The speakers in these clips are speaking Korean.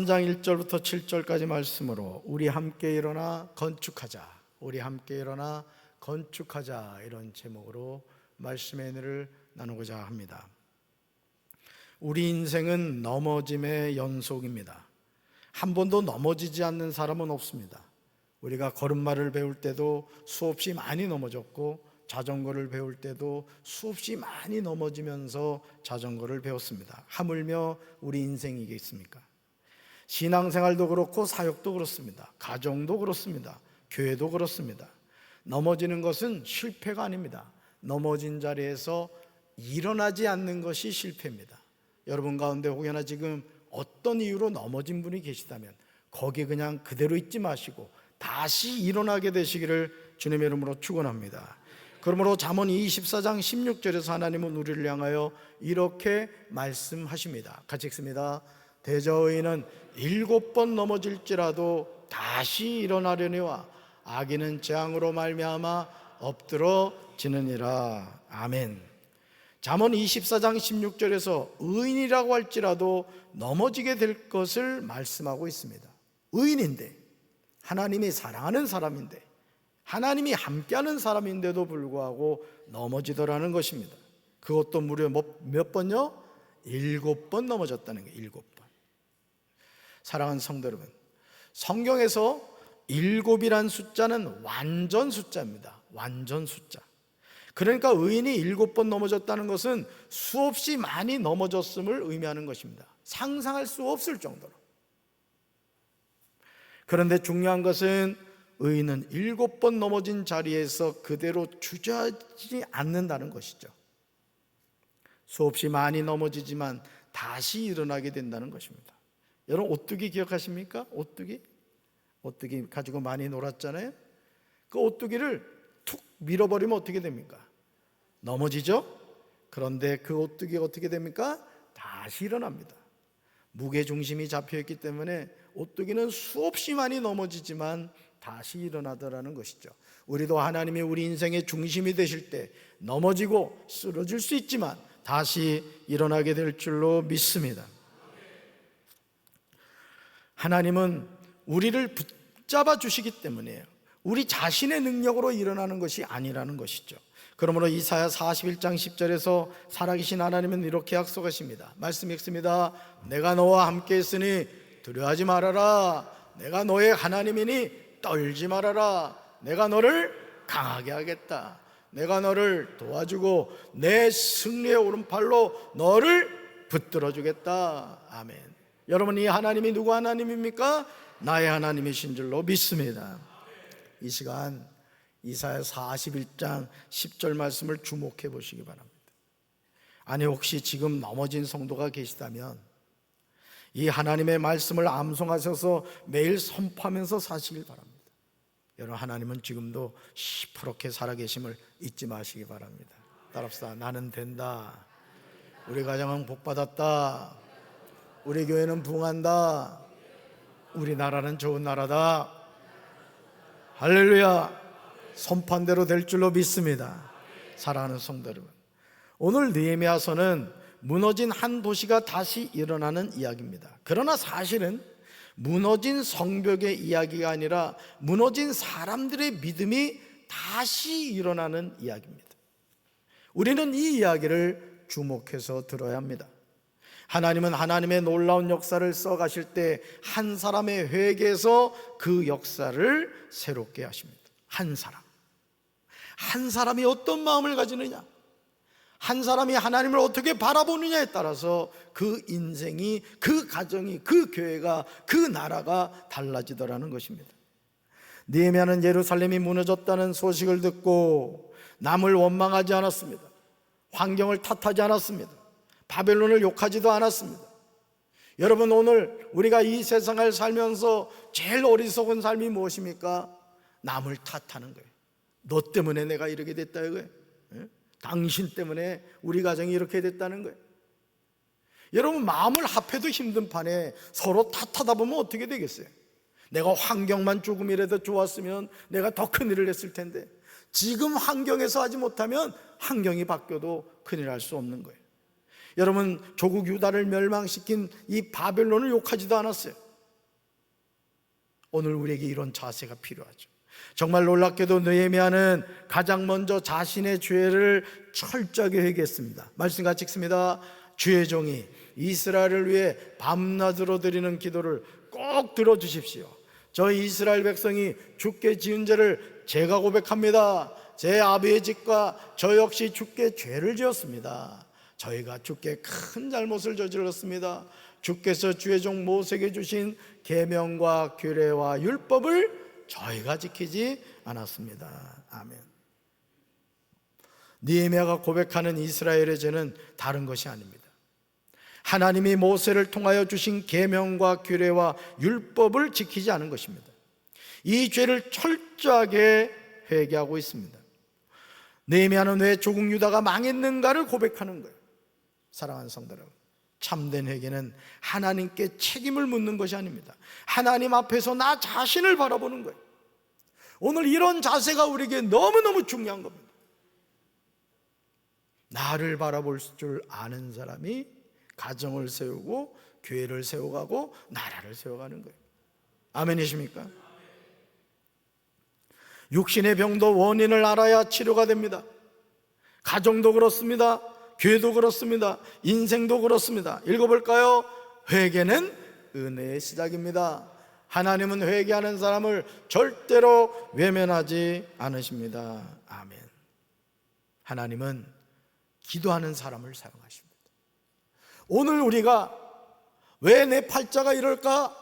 3장 1절부터 7절까지 말씀으로 우리 함께 일어나 건축하자, 우리 함께 일어나 건축하자, 이런 제목으로 말씀의 은혜를 나누고자 합니다. 우리 인생은 넘어짐의 연속입니다. 한 번도 넘어지지 않는 사람은 없습니다. 우리가 걸음마를 배울 때도 수없이 많이 넘어졌고, 자전거를 배울 때도 수없이 많이 넘어지면서 자전거를 배웠습니다. 하물며 우리 인생이겠습니까? 신앙생활도 그렇고 사역도 그렇습니다. 가정도 그렇습니다. 교회도 그렇습니다. 넘어지는 것은 실패가 아닙니다. 넘어진 자리에서 일어나지 않는 것이 실패입니다. 여러분 가운데 혹여나 지금 어떤 이유로 넘어진 분이 계시다면 거기 그냥 그대로 있지 마시고 다시 일어나게 되시기를 주님의 이름으로 축원합니다. 그러므로 잠언 24장 16절에서 하나님은 우리를 향하여 이렇게 말씀하십니다. 같이 읽습니다. 대저의인은 7번 넘어질지라도 다시 일어나려니와 악인은 재앙으로 말미암아 엎드러지느니라. 아멘. 잠언 24장 16절에서 의인이라고 할지라도 넘어지게 될 것을 말씀하고 있습니다. 의인인데, 하나님이 사랑하는 사람인데, 하나님이 함께하는 사람인데도 불구하고 넘어지더라는 것입니다. 그것도 무려 몇 번요? 7번 넘어졌다는 거예요. 7번. 사랑하는 성도 여러분, 성경에서 7이란 숫자는 완전 숫자입니다. 완전 숫자. 그러니까 의인이 7번 넘어졌다는 것은 수없이 많이 넘어졌음을 의미하는 것입니다. 상상할 수 없을 정도로. 그런데 중요한 것은 의인은 7번 넘어진 자리에서 그대로 주저하지 않는다는 것이죠. 수없이 많이 넘어지지만 다시 일어나게 된다는 것입니다. 여러분 오뚜기 기억하십니까? 오뚜기 가지고 많이 놀았잖아요. 그 오뚜기를 툭 밀어버리면 어떻게 됩니까? 넘어지죠? 그런데 그 오뚜기가 어떻게 됩니까? 다시 일어납니다. 무게중심이 잡혀있기 때문에 오뚜기는 수없이 많이 넘어지지만 다시 일어나더라는 것이죠. 우리도 하나님이 우리 인생의 중심이 되실 때 넘어지고 쓰러질 수 있지만 다시 일어나게 될 줄로 믿습니다. 하나님은 우리를 붙잡아 주시기 때문이에요. 우리 자신의 능력으로 일어나는 것이 아니라는 것이죠. 그러므로 이사야 41장 10절에서 살아계신 하나님은 이렇게 약속하십니다. 말씀 읽습니다. 내가 너와 함께 있으니 두려워하지 말아라. 내가 너의 하나님이니 떨지 말아라. 내가 너를 강하게 하겠다. 내가 너를 도와주고 내 승리의 오른팔로 너를 붙들어 주겠다. 아멘. 여러분, 이 하나님이 누구 하나님입니까? 나의 하나님이신 줄로 믿습니다. 이 시간 이사야 41장 10절 말씀을 주목해 보시기 바랍니다. 아니, 혹시 지금 넘어진 성도가 계시다면 이 하나님의 말씀을 암송하셔서 매일 선포하면서 사시길 바랍니다. 여러분, 하나님은 지금도 시퍼렇게 살아계심을 잊지 마시기 바랍니다. 따라합시다. 나는 된다. 우리 가정은 복받았다. 우리 교회는 부흥한다. 우리 나라는 좋은 나라다. 할렐루야. 선포한 대로 될 줄로 믿습니다. 사랑하는 성도 여러분, 오늘 느헤미야서는 무너진 한 도시가 다시 일어나는 이야기입니다. 그러나 사실은 무너진 성벽의 이야기가 아니라 무너진 사람들의 믿음이 다시 일어나는 이야기입니다. 우리는 이 이야기를 주목해서 들어야 합니다. 하나님은 하나님의 놀라운 역사를 써가실 때 한 사람의 회개에서 그 역사를 새롭게 하십니다. 한 사람이 어떤 마음을 가지느냐, 한 사람이 하나님을 어떻게 바라보느냐에 따라서 그 인생이, 그 가정이, 그 교회가, 그 나라가 달라지더라는 것입니다. 느헤미야는 예루살렘이 무너졌다는 소식을 듣고 남을 원망하지 않았습니다. 환경을 탓하지 않았습니다. 바벨론을 욕하지도 않았습니다. 여러분, 오늘 우리가 이 세상을 살면서 제일 어리석은 삶이 무엇입니까? 남을 탓하는 거예요. 너 때문에 내가 이렇게 됐다 이거예요. 당신 때문에 우리 가정이 이렇게 됐다는 거예요. 여러분, 마음을 합해도 힘든 판에 서로 탓하다 보면 어떻게 되겠어요? 내가 환경만 조금이라도 좋았으면 내가 더 큰일을 했을 텐데, 지금 환경에서 하지 못하면 환경이 바뀌어도 큰일 할 수 없는 거예요. 여러분, 조국 유다를 멸망시킨 이 바벨론을 욕하지도 않았어요. 오늘 우리에게 이런 자세가 필요하죠. 정말 놀랍게도 느헤미야는 가장 먼저 자신의 죄를 철저하게 회개했습니다. 말씀 같이 읽습니다. 주의 종이 이스라엘을 위해 밤낮으로 드리는 기도를 꼭 들어주십시오. 저희 이스라엘 백성이 주께 지은 죄를 제가 고백합니다. 제 아비의 집과 저 역시 주께 죄를 지었습니다. 저희가 주께 큰 잘못을 저질렀습니다. 주께서 주의 종 모세에게 주신 계명과 규례와 율법을 저희가 지키지 않았습니다. 아멘. 느헤미야가 고백하는 이스라엘의 죄는 다른 것이 아닙니다. 하나님이 모세를 통하여 주신 계명과 규례와 율법을 지키지 않은 것입니다. 이 죄를 철저하게 회개하고 있습니다. 느헤미야는 왜 조국 유다가 망했는가를 고백하는 거예요. 사랑하는 성도 여러분, 참된 회개는 하나님께 책임을 묻는 것이 아닙니다. 하나님 앞에서 나 자신을 바라보는 거예요. 오늘 이런 자세가 우리에게 너무너무 중요한 겁니다. 나를 바라볼 줄 아는 사람이 가정을 세우고 교회를 세워가고 나라를 세워가는 거예요. 아멘이십니까? 육신의 병도 원인을 알아야 치료가 됩니다. 가정도 그렇습니다. 교회도 그렇습니다. 인생도 그렇습니다. 읽어볼까요? 회개는 은혜의 시작입니다. 하나님은 회개하는 사람을 절대로 외면하지 않으십니다. 아멘. 하나님은 기도하는 사람을 사용하십니다. 오늘 우리가 왜 내 팔자가 이럴까?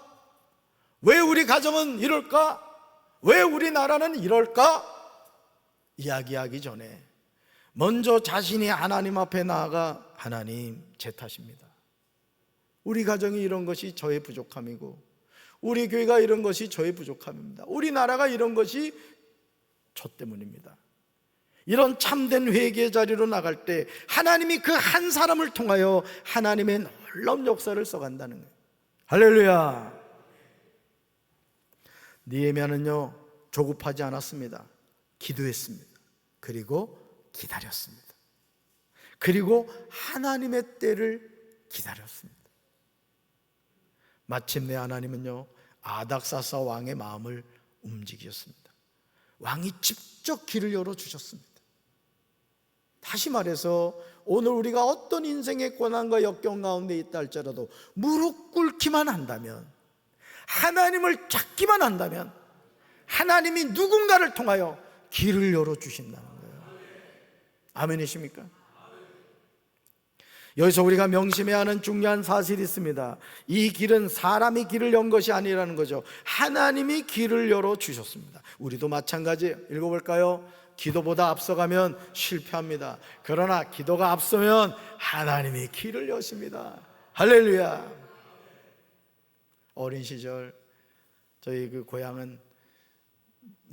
왜 우리 가정은 이럴까? 왜 우리나라는 이럴까? 이야기하기 전에 먼저 자신이 하나님 앞에 나아가 하나님, 제 탓입니다. 우리 가정이 이런 것이 저의 부족함이고 우리 교회가 이런 것이 저의 부족함입니다. 우리나라가 이런 것이 저 때문입니다. 이런 참된 회개의 자리로 나갈 때 하나님이 그 한 사람을 통하여 하나님의 놀라운 역사를 써간다는 거예요. 할렐루야. 느헤미야는요 조급하지 않았습니다. 기도했습니다. 그리고 기다렸습니다. 그리고 하나님의 때를 기다렸습니다. 마침내 하나님은요 아닥사스 왕의 마음을 움직이셨습니다. 왕이 직접 길을 열어주셨습니다. 다시 말해서 오늘 우리가 어떤 인생의 고난과 역경 가운데 있다 할지라도 무릎 꿇기만 한다면, 하나님을 찾기만 한다면 하나님이 누군가를 통하여 길을 열어주신다는 거예요. 아멘이십니까? 여기서 우리가 명심해야 하는 중요한 사실이 있습니다. 이 길은 사람이 길을 연 것이 아니라는 거죠. 하나님이 길을 열어주셨습니다. 우리도 마찬가지예요. 읽어볼까요? 기도보다 앞서가면 실패합니다. 그러나 기도가 앞서면 하나님이 길을 여십니다. 할렐루야. 어린 시절 저희 그 고향은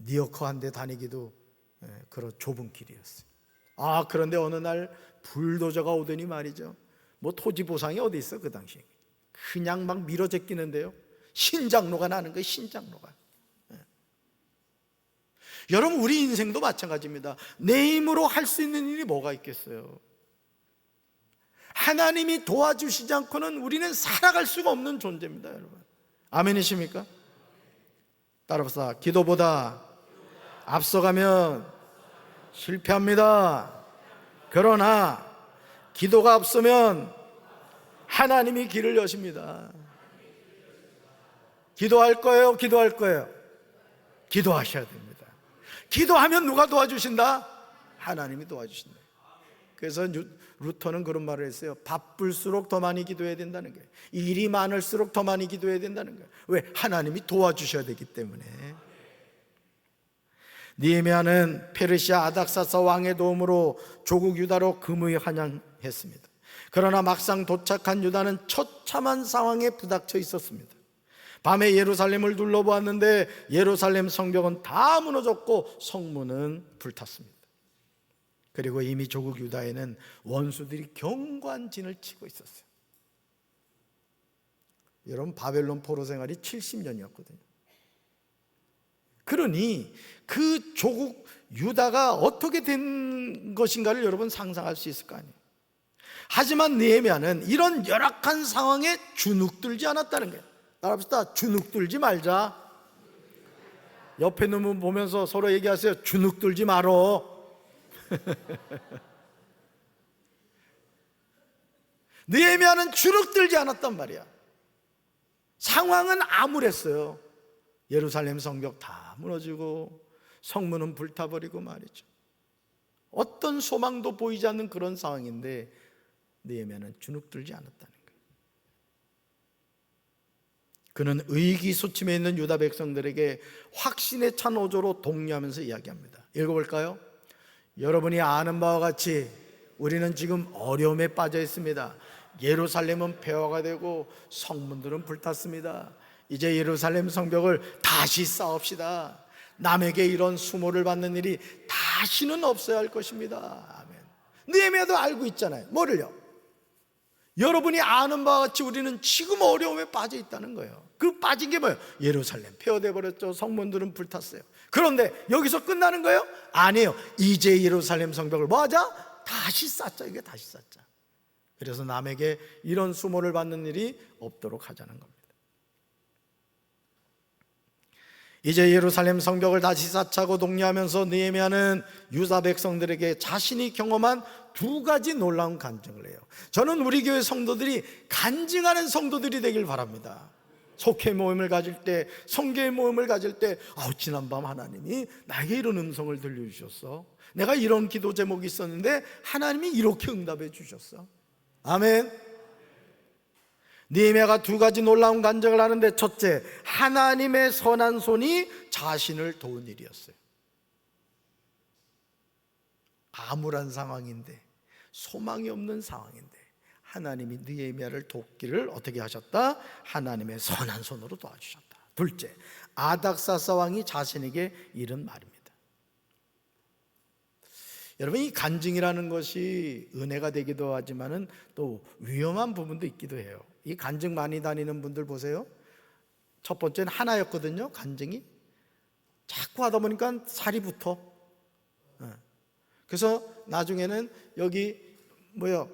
니어커 한 대 다니기도 그런 좁은 길이었어요. 그런데 어느 날 불도저가 오더니 말이죠, 뭐 토지 보상이 어디 있어 그 당시에. 그냥 막 밀어 제끼는데요, 신장로가 나는 거예요. 신장로가. 여러분, 우리 인생도 마찬가지입니다. 내 힘으로 할 수 있는 일이 뭐가 있겠어요? 하나님이 도와주시지 않고는 우리는 살아갈 수가 없는 존재입니다, 여러분. 아멘이십니까? 따라서 기도보다 앞서가면 실패합니다. 그러나 기도가 앞서면 하나님이 길을 여십니다. 기도할 거예요? 기도할 거예요? 기도하셔야 됩니다. 기도하면 누가 도와주신다? 하나님이 도와주신다. 그래서 루터는 그런 말을 했어요. 바쁠수록 더 많이 기도해야 된다는 거예요. 일이 많을수록 더 많이 기도해야 된다는 거예요. 왜? 하나님이 도와주셔야 되기 때문에. 느헤미야는 페르시아 아닥사스 왕의 도움으로 조국 유다로 금의 환영했습니다. 그러나 막상 도착한 유다는 처참한 상황에 부닥쳐 있었습니다. 밤에 예루살렘을 둘러보았는데 예루살렘 성벽은 다 무너졌고 성문은 불탔습니다. 그리고 이미 조국 유다에는 원수들이 경관진을 치고 있었어요. 여러분, 바벨론 포로 생활이 70년이었거든요. 그러니 그 조국 유다가 어떻게 된 것인가를 여러분 상상할 수 있을 거 아니에요. 하지만 느헤미야는 이런 열악한 상황에 주눅들지 않았다는 거예요. 따라합시다. 주눅들지 말자. 옆에 있는 분 보면서 서로 얘기하세요. 주눅 들지 말어. 느헤미야는 주눅 들지 않았단 말이야. 상황은 암울했어요. 예루살렘 성벽 다 무너지고 성문은 불타버리고 말이죠. 어떤 소망도 보이지 않는 그런 상황인데 느헤미야는 주눅 들지 않았다는 거예요. 그는 의기소침해 있는 유다 백성들에게 확신에 찬 어조로 독려하면서 이야기합니다. 읽어볼까요? 여러분이 아는 바와 같이 우리는 지금 어려움에 빠져 있습니다. 예루살렘은 폐허가 되고 성문들은 불탔습니다. 이제 예루살렘 성벽을 다시 쌓읍시다. 남에게 이런 수모를 받는 일이 다시는 없어야 할 것입니다. 아멘. 느헤미야도 알고 있잖아요. 뭐를요? 여러분이 아는 바와 같이 우리는 지금 어려움에 빠져 있다는 거예요. 그 빠진 게 뭐예요? 예루살렘 폐허돼 버렸죠. 성문들은 불탔어요. 그런데 여기서 끝나는 거예요? 아니에요. 이제 예루살렘 성벽을 뭐 하자? 다시 쌓자. 이게 다시 쌓자. 그래서 남에게 이런 수모를 받는 일이 없도록 하자는 겁니다. 이제 예루살렘 성벽을 다시 쌓자고 독려하면서 느헤미야는 유다 백성들에게 자신이 경험한 두 가지 놀라운 간증을 해요. 저는 우리 교회 성도들이 간증하는 성도들이 되길 바랍니다. 속회 모임을 가질 때, 성교회 모임을 가질 때, 지난밤 하나님이 나에게 이런 음성을 들려주셨어. 내가 이런 기도 제목이 있었는데 하나님이 이렇게 응답해 주셨어. 아멘. 느헤미야가 두 가지 놀라운 간증을 하는데, 첫째, 하나님의 선한 손이 자신을 도운 일이었어요. 암울한 상황인데, 소망이 없는 상황인데 하나님이 느헤미야를 돕기를 어떻게 하셨다? 하나님의 선한 손으로 도와주셨다. 둘째, 아닥사스 왕이 자신에게 이른 말입니다. 여러분, 이 간증이라는 것이 은혜가 되기도 하지만은 또 위험한 부분도 있기도 해요. 이 간증 많이 다니는 분들 보세요. 첫 번째는 하나였거든요. 간증이 자꾸 하다 보니까 살이 붙어. 그래서 나중에는 여기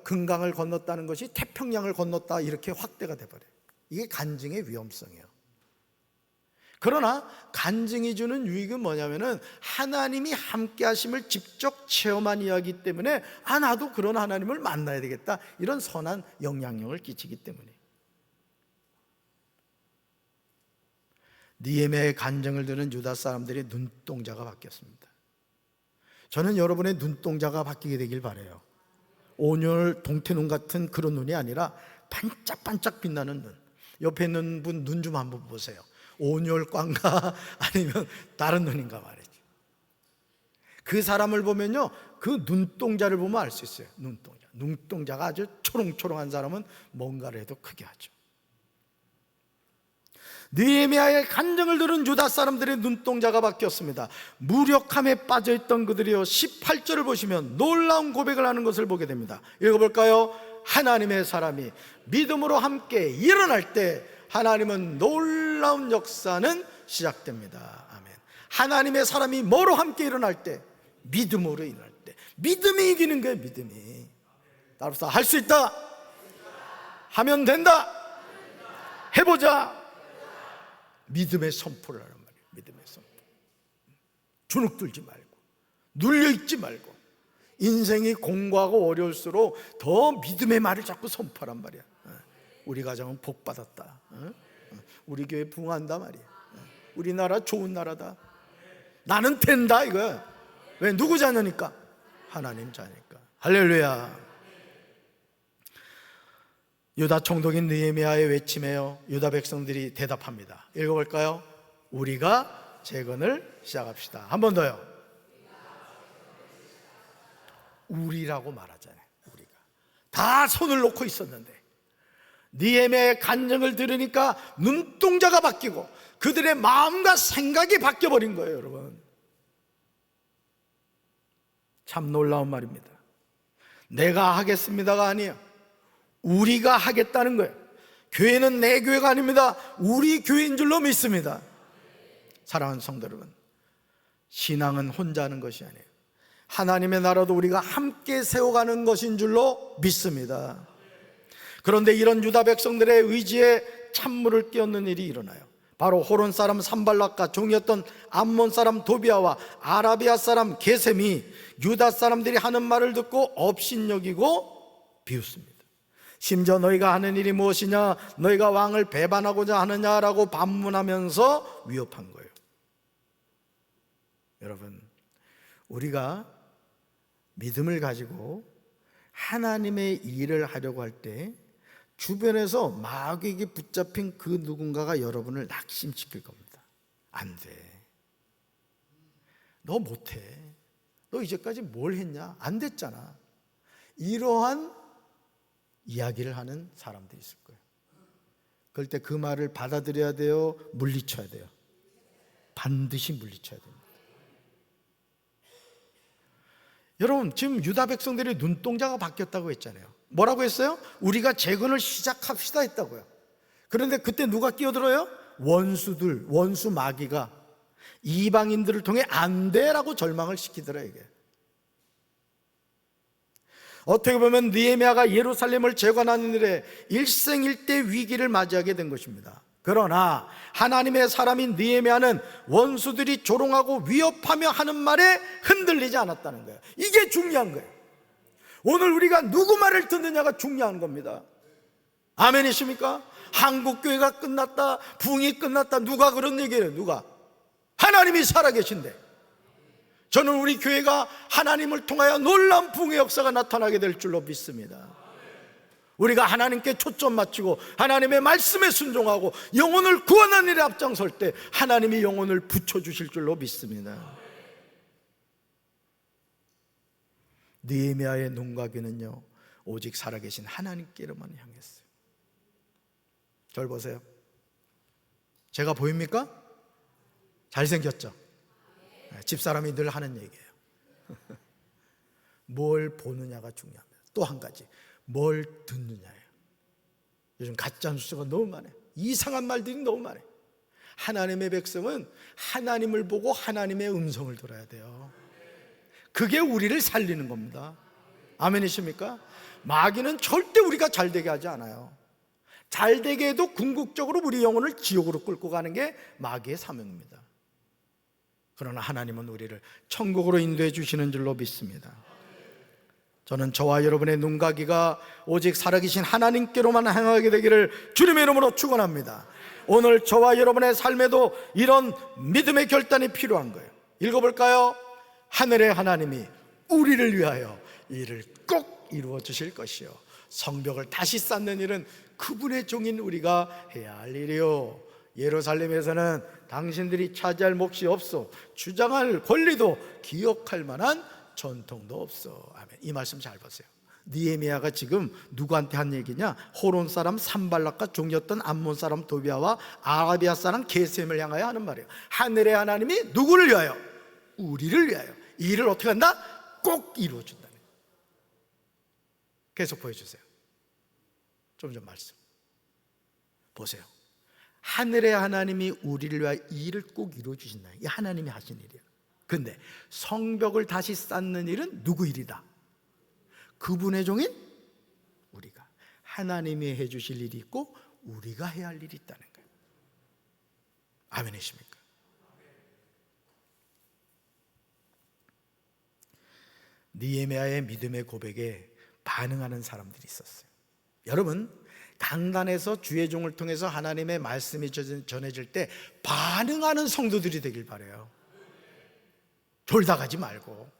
금강을 건넜다는 것이 태평양을 건넜다, 이렇게 확대가 돼버려요. 이게 간증의 위험성이에요. 그러나 간증이 주는 유익은 뭐냐면은 하나님이 함께 하심을 직접 체험한 이야기 때문에 나도 그런 하나님을 만나야 되겠다, 이런 선한 영향력을 끼치기 때문에. 느헤미야의 간증을 들은 유다 사람들의 눈동자가 바뀌었습니다. 저는 여러분의 눈동자가 바뀌게 되길 바라요. 온열 동태눈 같은 그런 눈이 아니라 반짝반짝 빛나는 눈. 옆에 있는 분 눈 좀 한번 보세요. 온열광가 아니면 다른 눈인가 말이죠. 그 사람을 보면요, 그 눈동자를 보면 알 수 있어요. 눈동자가 아주 초롱초롱한 사람은 뭔가를 해도 크게 하죠. 느헤미야의 간증을 들은 유다 사람들의 눈동자가 바뀌었습니다. 무력함에 빠져있던 그들이요, 18절을 보시면 놀라운 고백을 하는 것을 보게 됩니다. 읽어볼까요? 하나님의 사람이 믿음으로 함께 일어날 때 하나님은 놀라운 역사는 시작됩니다. 아멘. 하나님의 사람이 뭐로 함께 일어날 때? 믿음으로 일어날 때. 믿음이 이기는 거예요. 믿음이. 따라서 할 수 있다, 하면 된다, 해보자. 믿음의 선포를 하란 말이에요. 믿음의 선포. 주눅 들지 말고, 눌려있지 말고, 인생이 공고하고 어려울수록 더 믿음의 말을 자꾸 선포하란 말이야. 우리 가정은 복받았다, 우리 교회 부흥한다 말이야, 우리나라 좋은 나라다, 나는 된다, 이거야. 왜? 누구 자녀니까? 하나님 자니까. 할렐루야. 유다 총독인 느헤미야의 외침에요, 유다 백성들이 대답합니다. 읽어볼까요? 우리가 재건을 시작합시다. 한 번 더요. 우리라고 말하잖아요. 우리가 다 손을 놓고 있었는데 느헤미야의 간증을 들으니까 눈동자가 바뀌고 그들의 마음과 생각이 바뀌어버린 거예요. 여러분, 참 놀라운 말입니다. 내가 하겠습니다가 아니에요. 우리가 하겠다는 거예요. 교회는 내 교회가 아닙니다. 우리 교회인 줄로 믿습니다. 사랑하는 성도 여러분, 신앙은 혼자 하는 것이 아니에요. 하나님의 나라도 우리가 함께 세워가는 것인 줄로 믿습니다. 그런데 이런 유다 백성들의 의지에 찬물을 끼얹는 일이 일어나요. 바로 호론 사람 산발락과 종이었던 암몬 사람 도비아와 아라비아 사람 게셈이 유다 사람들이 하는 말을 듣고 업신여기고 비웃습니다. 심지어 너희가 하는 일이 무엇이냐, 너희가 왕을 배반하고자 하느냐라고 반문하면서 위협한 거예요. 여러분, 우리가 믿음을 가지고 하나님의 일을 하려고 할 때 주변에서 마귀에게 붙잡힌 그 누군가가 여러분을 낙심시킬 겁니다. 안 돼, 너 못해, 너 이제까지 뭘 했냐, 안 됐잖아, 이러한 이야기를 하는 사람들이 있을 거예요. 그럴 때 그 말을 받아들여야 돼요, 물리쳐야 돼요? 반드시 물리쳐야 됩니다. 여러분, 지금 유다 백성들의 눈동자가 바뀌었다고 했잖아요. 뭐라고 했어요? 우리가 재건을 시작합시다 했다고요. 그런데 그때 누가 끼어들어요? 원수들, 원수 마귀가 이방인들을 통해 안 돼라고 절망을 시키더라 이게. 어떻게 보면 느헤미야가 예루살렘을 재건하는 일에 일생일대 위기를 맞이하게 된 것입니다. 그러나 하나님의 사람인 느헤미야는 원수들이 조롱하고 위협하며 하는 말에 흔들리지 않았다는 거예요. 이게 중요한 거예요. 오늘 우리가 누구 말을 듣느냐가 중요한 겁니다. 아멘이십니까? 한국교회가 끝났다, 부흥이 끝났다, 누가 그런 얘기해요? 누가? 하나님이 살아계신데. 저는 우리 교회가 하나님을 통하여 놀라운 부흥의 역사가 나타나게 될 줄로 믿습니다. 우리가 하나님께 초점 맞추고 하나님의 말씀에 순종하고 영혼을 구원하는 일에 앞장설 때 하나님이 영혼을 붙여주실 줄로 믿습니다. 느헤미야의 눈과 귀는요, 오직 살아계신 하나님께로만 향했어요. 절 보세요. 제가 보입니까? 잘생겼죠? 집사람이 늘 하는 얘기예요. 뭘 보느냐가 중요합니다. 또 한 가지, 뭘 듣느냐예요. 요즘 가짜 뉴스가 너무 많아요. 이상한 말들이 너무 많아요. 하나님의 백성은 하나님을 보고 하나님의 음성을 들어야 돼요. 그게 우리를 살리는 겁니다. 아멘이십니까? 마귀는 절대 우리가 잘되게 하지 않아요. 잘되게 해도 궁극적으로 우리 영혼을 지옥으로 끌고 가는 게 마귀의 사명입니다. 그러나 하나님은 우리를 천국으로 인도해 주시는 줄로 믿습니다. 저는 저와 여러분의 눈과 귀가 오직 살아계신 하나님께로만 향하게 되기를 주님의 이름으로 축원합니다. 오늘 저와 여러분의 삶에도 이런 믿음의 결단이 필요한 거예요. 읽어볼까요? 하늘의 하나님이 우리를 위하여 일을 꼭 이루어 주실 것이요, 성벽을 다시 쌓는 일은 그분의 종인 우리가 해야 할 일이요, 예루살렘에서는 당신들이 차지할 몫이 없어, 주장할 권리도 기억할 만한 전통도 없어. 아멘. 이 말씀 잘 보세요. 느헤미야가 지금 누구한테 한 얘기냐? 호론 사람 산발락과 종이었던 암몬 사람 도비아와 아라비아 사람 게셈을 향하여 하는 말이에요. 하늘의 하나님이 누구를 위하여? 우리를 위하여 이 일을 어떻게 한다? 꼭 이루어준다는 거예요. 계속 보여주세요. 좀 말씀 보세요. 하늘의 하나님이 우리를 위하여 이 일을 꼭 이루어주신다. 이 하나님이 하신 일이에요. 근데 성벽을 다시 쌓는 일은 누구 일이다? 그분의 종인 우리가. 하나님이 해주실 일이 있고 우리가 해야 할 일이 있다는 거예요. 아멘이십니까? 느헤미야의 믿음의 고백에 반응하는 사람들이 있었어요. 여러분, 강단에서 주의 종을 통해서 하나님의 말씀이 전해질 때 반응하는 성도들이 되길 바라요. 졸다 가지 말고,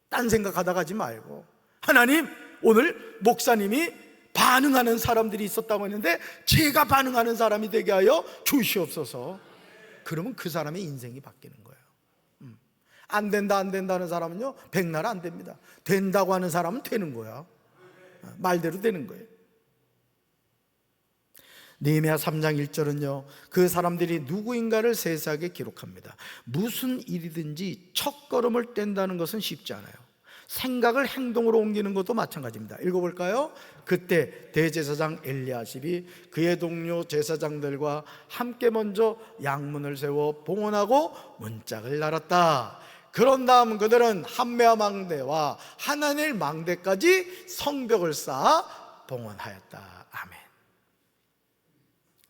딴 생각하다 가지 말고, 하나님, 오늘 목사님이 반응하는 사람들이 있었다고 했는데 제가 반응하는 사람이 되게 하여 주시옵소서. 그러면 그 사람의 인생이 바뀌는 거예요. 안 된다 안 된다는 사람은요, 백날 안 됩니다. 된다고 하는 사람은 되는 거야. 말대로 되는 거예요. 느헤미야 3장 1절은요, 그 사람들이 누구인가를 세세하게 기록합니다. 무슨 일이든지 첫걸음을 뗀다는 것은 쉽지 않아요. 생각을 행동으로 옮기는 것도 마찬가지입니다. 읽어볼까요? 그때 대제사장 엘리야십이 그의 동료 제사장들과 함께 먼저 양문을 세워 봉헌하고 문짝을 날았다. 그런 다음 그들은 한메아 망대와 하나넬 망대까지 성벽을 쌓아 봉헌하였다. 아멘.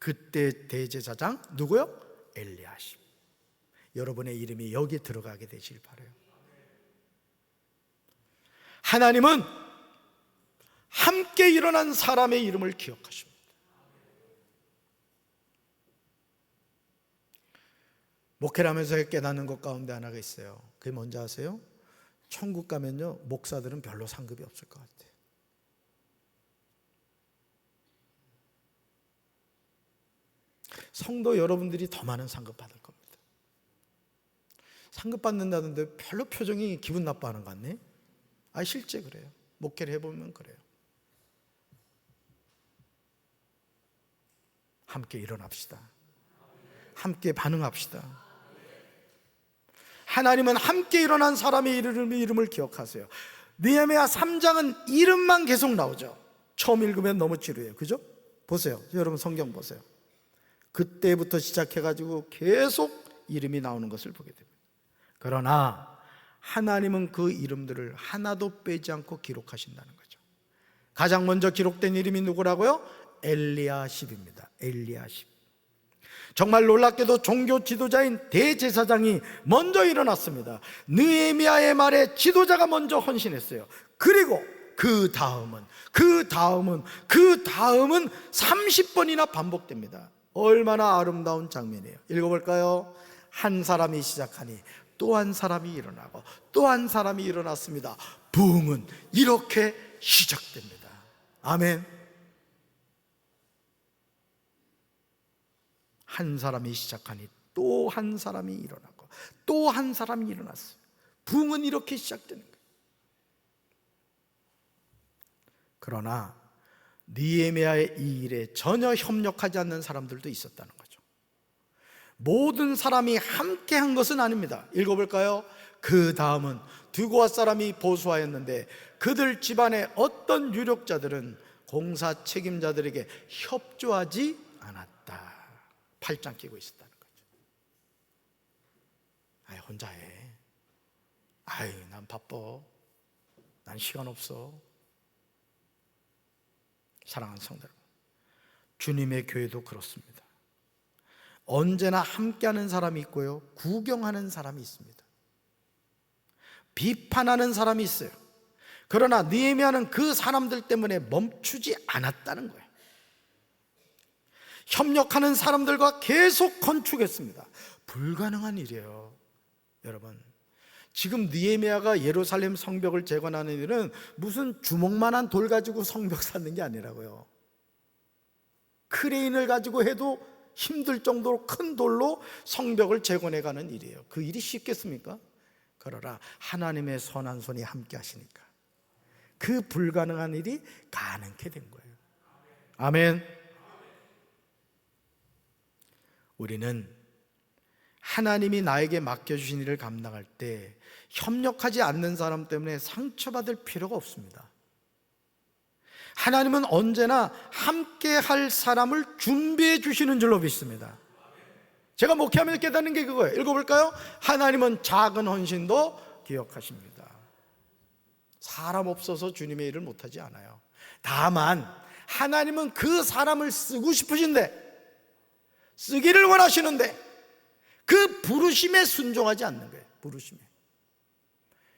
그때 대제사장 누구요? 엘리야십. 여러분의 이름이 여기 들어가게 되길 바라요. 하나님은 함께 일어난 사람의 이름을 기억하십니다. 목회를 하면서 깨닫는 것 가운데 하나가 있어요. 그게 뭔지 아세요? 천국 가면요, 목사들은 별로 상급이 없을 것 같아요. 성도 여러분들이 더 많은 상급 받을 겁니다. 상급 받는다는데 별로 표정이 기분 나빠하는 것 같네. 실제 그래요. 목회를 해보면 그래요. 함께 일어납시다. 함께 반응합시다. 하나님은 함께 일어난 사람의 이름을 기억하세요. 느헤미야 3장은 이름만 계속 나오죠. 처음 읽으면 너무 지루해요. 그죠? 보세요. 여러분 성경 보세요. 그때부터 시작해가지고 계속 이름이 나오는 것을 보게 됩니다. 그러나 하나님은 그 이름들을 하나도 빼지 않고 기록하신다는 거죠. 가장 먼저 기록된 이름이 누구라고요? 엘리야십입니다. 엘리야십. 정말 놀랍게도 종교 지도자인 대제사장이 먼저 일어났습니다. 느헤미야의 말에 지도자가 먼저 헌신했어요. 그리고 그 다음은 30번이나 반복됩니다. 얼마나 아름다운 장면이에요. 읽어볼까요? 한 사람이 시작하니 또 한 사람이 일어나고 또 한 사람이 일어났습니다. 부흥은 이렇게 시작됩니다. 아멘. 한 사람이 시작하니 또 한 사람이 일어나고 또 한 사람이 일어났어요. 부흥은 이렇게 시작되는 거예요. 그러나 느헤미야의 이 일에 전혀 협력하지 않는 사람들도 있었다는 거죠. 모든 사람이 함께 한 것은 아닙니다. 읽어볼까요? 그 다음은 두고아 사람이 보수하였는데 그들 집안의 어떤 유력자들은 공사 책임자들에게 협조하지 않았다. 팔짱 끼고 있었다는 거죠. 혼자 해. 난 바빠. 난 시간 없어. 사랑하는 성도 여러분, 주님의 교회도 그렇습니다. 언제나 함께하는 사람이 있고요, 구경하는 사람이 있습니다. 비판하는 사람이 있어요. 그러나 느헤미야는 그 사람들 때문에 멈추지 않았다는 거예요. 협력하는 사람들과 계속 건축했습니다. 불가능한 일이에요. 여러분, 지금 느헤미야가 예루살렘 성벽을 재건하는 일은 무슨 주먹만한 돌 가지고 성벽 쌓는 게 아니라고요. 크레인을 가지고 해도 힘들 정도로 큰 돌로 성벽을 재건해가는 일이에요. 그 일이 쉽겠습니까? 그러나 하나님의 선한 손이 함께 하시니까 그 불가능한 일이 가능케 된 거예요. 아멘. 우리는 하나님이 나에게 맡겨주신 일을 감당할 때 협력하지 않는 사람 때문에 상처받을 필요가 없습니다. 하나님은 언제나 함께 할 사람을 준비해 주시는 줄로 믿습니다. 제가 목회하면서 깨닫는 게 그거예요. 읽어볼까요? 하나님은 작은 헌신도 기억하십니다. 사람 없어서 주님의 일을 못하지 않아요. 다만 하나님은 그 사람을 쓰고 싶으신데, 쓰기를 원하시는데 그 부르심에 순종하지 않는 거예요. 부르심에.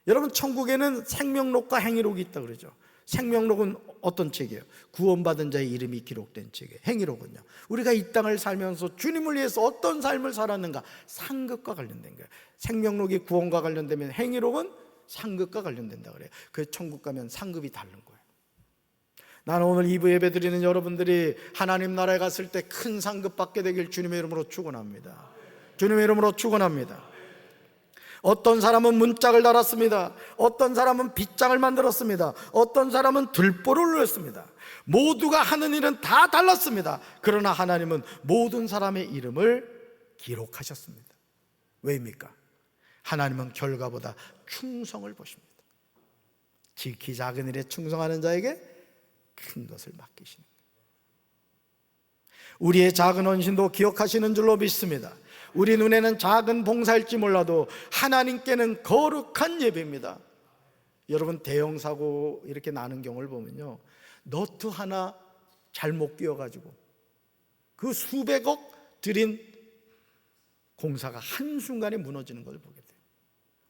여러분, 천국에는 생명록과 행위록이 있다 그러죠. 생명록은 어떤 책이에요? 구원받은 자의 이름이 기록된 책이에요. 행위록은요, 우리가 이 땅을 살면서 주님을 위해서 어떤 삶을 살았는가, 상급과 관련된 거예요. 생명록이 구원과 관련되면 행위록은 상급과 관련된다 그래요. 그래서 천국 가면 상급이 다른 거예요. 나는 오늘 2부 예배 드리는 여러분들이 하나님 나라에 갔을 때 큰 상급 받게 되길 주님의 이름으로 축원합니다. 주님의 이름으로 축원합니다. 어떤 사람은 문짝을 달았습니다. 어떤 사람은 빗장을 만들었습니다. 어떤 사람은 들보를 올렸습니다. 모두가 하는 일은 다 달랐습니다. 그러나 하나님은 모든 사람의 이름을 기록하셨습니다. 왜입니까? 하나님은 결과보다 충성을 보십니다. 지극히 작은 일에 충성하는 자에게 큰 것을 맡기시는 거예요. 우리의 작은 헌신도 기억하시는 줄로 믿습니다. 우리 눈에는 작은 봉사일지 몰라도 하나님께는 거룩한 예배입니다. 여러분, 대형 사고 이렇게 나는 경우를 보면요, 너트 하나 잘못 끼워가지고 그 수백억 들인 공사가 한순간에 무너지는 걸 보게 돼요.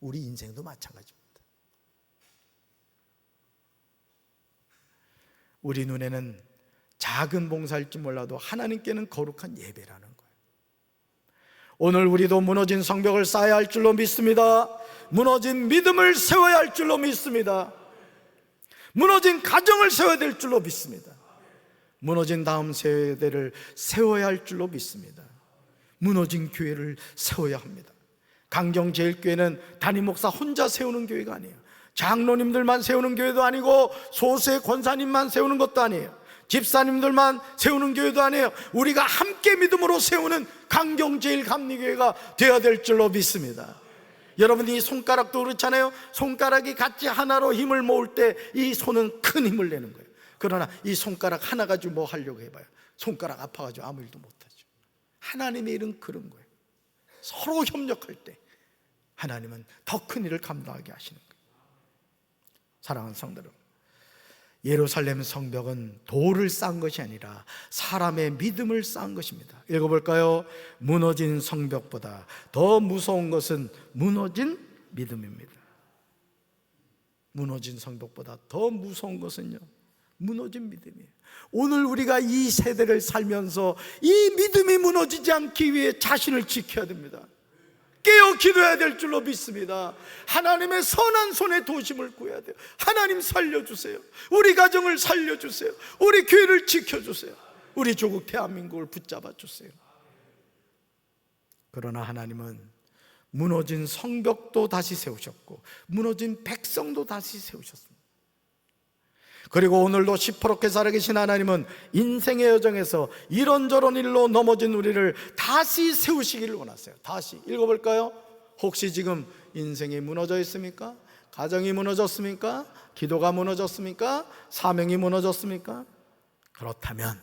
우리 인생도 마찬가지입니다. 우리 눈에는 작은 봉사일지 몰라도 하나님께는 거룩한 예배라는 거예요. 오늘 우리도 무너진 성벽을 쌓아야 할 줄로 믿습니다. 무너진 믿음을 세워야 할 줄로 믿습니다. 무너진 가정을 세워야 될 줄로 믿습니다. 무너진 다음 세대를 세워야 할 줄로 믿습니다. 무너진 교회를 세워야 합니다. 강경제일교회는 담임 목사 혼자 세우는 교회가 아니에요. 장로님들만 세우는 교회도 아니고 소수의 권사님만 세우는 것도 아니에요. 집사님들만 세우는 교회도 아니에요. 우리가 함께 믿음으로 세우는 강경제일감리교회가 되어야 될 줄로 믿습니다. 여러분, 이 손가락도 그렇잖아요. 손가락이 같이 하나로 힘을 모을 때 이 손은 큰 힘을 내는 거예요. 그러나 이 손가락 하나 가지고 뭐 하려고 해봐요. 손가락 아파가지고 아무 일도 못하죠. 하나님의 일은 그런 거예요. 서로 협력할 때 하나님은 더 큰 일을 감당하게 하시는 거예요. 사랑하는 성도 여러분, 예루살렘 성벽은 돌을 쌓은 것이 아니라 사람의 믿음을 쌓은 것입니다. 읽어볼까요? 무너진 성벽보다 더 무서운 것은 무너진 믿음입니다. 무너진 성벽보다 더 무서운 것은요, 무너진 믿음이에요. 오늘 우리가 이 세대를 살면서 이 믿음이 무너지지 않기 위해 자신을 지켜야 됩니다. 깨어 기도해야 될 줄로 믿습니다. 하나님의 선한 손에 도심을 구해야 돼요. 하나님 살려주세요. 우리 가정을 살려주세요. 우리 교회를 지켜주세요. 우리 조국 대한민국을 붙잡아 주세요. 그러나 하나님은 무너진 성벽도 다시 세우셨고 무너진 백성도 다시 세우셨습니다. 그리고 오늘도 시퍼렇게 살아계신 하나님은 인생의 여정에서 이런저런 일로 넘어진 우리를 다시 세우시기를 원하세요. 다시 읽어볼까요? 혹시 지금 인생이 무너져 있습니까? 가정이 무너졌습니까? 기도가 무너졌습니까? 사명이 무너졌습니까? 그렇다면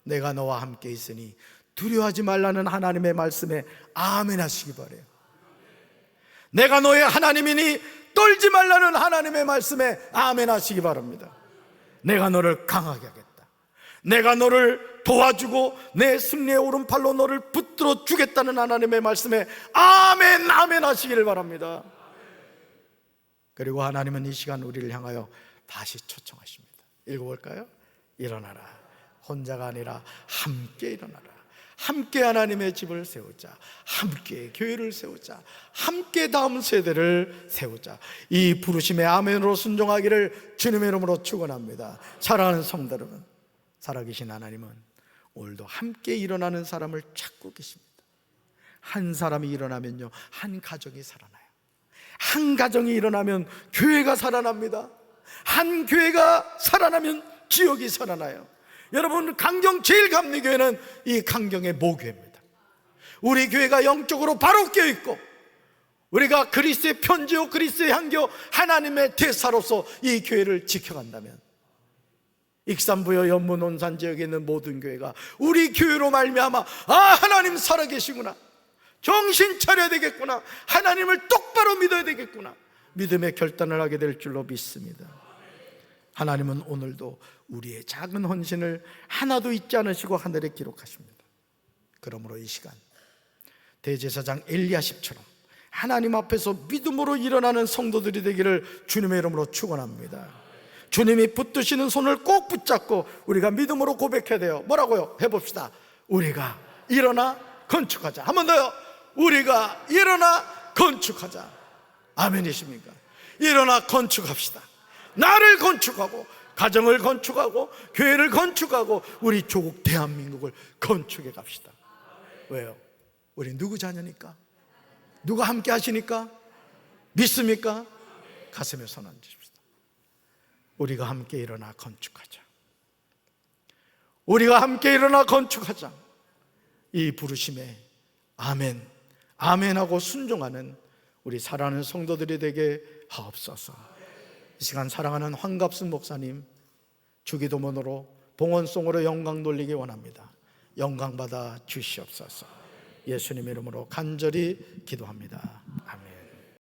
내가 너와 함께 있으니 두려워하지 말라는 하나님의 말씀에 아멘 하시기 바라요. 내가 너의 하나님이니 떨지 말라는 하나님의 말씀에 아멘 하시기 바랍니다. 내가 너를 강하게 하겠다. 내가 너를 도와주고 내 승리의 오른팔로 너를 붙들어 주겠다는 하나님의 말씀에 아멘 하시기를 바랍니다. 그리고 하나님은 이 시간 우리를 향하여 다시 초청하십니다. 읽어볼까요? 일어나라. 혼자가 아니라 함께 일어나라. 함께 하나님의 집을 세우자. 함께 교회를 세우자. 함께 다음 세대를 세우자. 이 부르심의 아멘으로 순종하기를 주님의 이름으로 축원합니다. 사랑하는 성도 여러분, 살아계신 하나님은 오늘도 함께 일어나는 사람을 찾고 계십니다. 한 사람이 일어나면요, 한 가정이 살아나요. 한 가정이 일어나면 교회가 살아납니다. 한 교회가 살아나면 지역이 살아나요. 여러분, 강경 제일감리교회는 이 강경의 모교회입니다. 우리 교회가 영적으로 바로 깨어있고 우리가 그리스도의 편지요 그리스도의 향교 하나님의 대사로서 이 교회를 지켜간다면 익산부여 연문 온산 지역에 있는 모든 교회가 우리 교회로 말미암아 하나님 살아계시구나, 정신 차려야 되겠구나, 하나님을 똑바로 믿어야 되겠구나, 믿음의 결단을 하게 될 줄로 믿습니다. 하나님은 오늘도 우리의 작은 헌신을 하나도 잊지 않으시고 하늘에 기록하십니다. 그러므로 이 시간 대제사장 엘리야십처럼 하나님 앞에서 믿음으로 일어나는 성도들이 되기를 주님의 이름으로 축원합니다. 주님이 붙드시는 손을 꼭 붙잡고 우리가 믿음으로 고백해야 돼요. 뭐라고요? 해봅시다. 우리가 일어나 건축하자. 한 번 더요. 우리가 일어나 건축하자. 아멘이십니까? 일어나 건축합시다. 나를 건축하고 가정을 건축하고 교회를 건축하고 우리 조국 대한민국을 건축해 갑시다. 왜요? 우리 누구 자녀니까? 누가 함께 하시니까? 믿습니까? 가슴에 손 얹으십시다. 우리가 함께 일어나 건축하자. 우리가 함께 일어나 건축하자. 이 부르심에 아멘, 아멘하고 순종하는 우리 사랑하는 성도들이 되게 하옵소서. 이 시간 사랑하는 황갑순 목사님 주기도문으로 봉헌송으로 영광 돌리기 원합니다. 영광 받아 주시옵소서. 예수님의 이름으로 간절히 기도합니다. 아멘.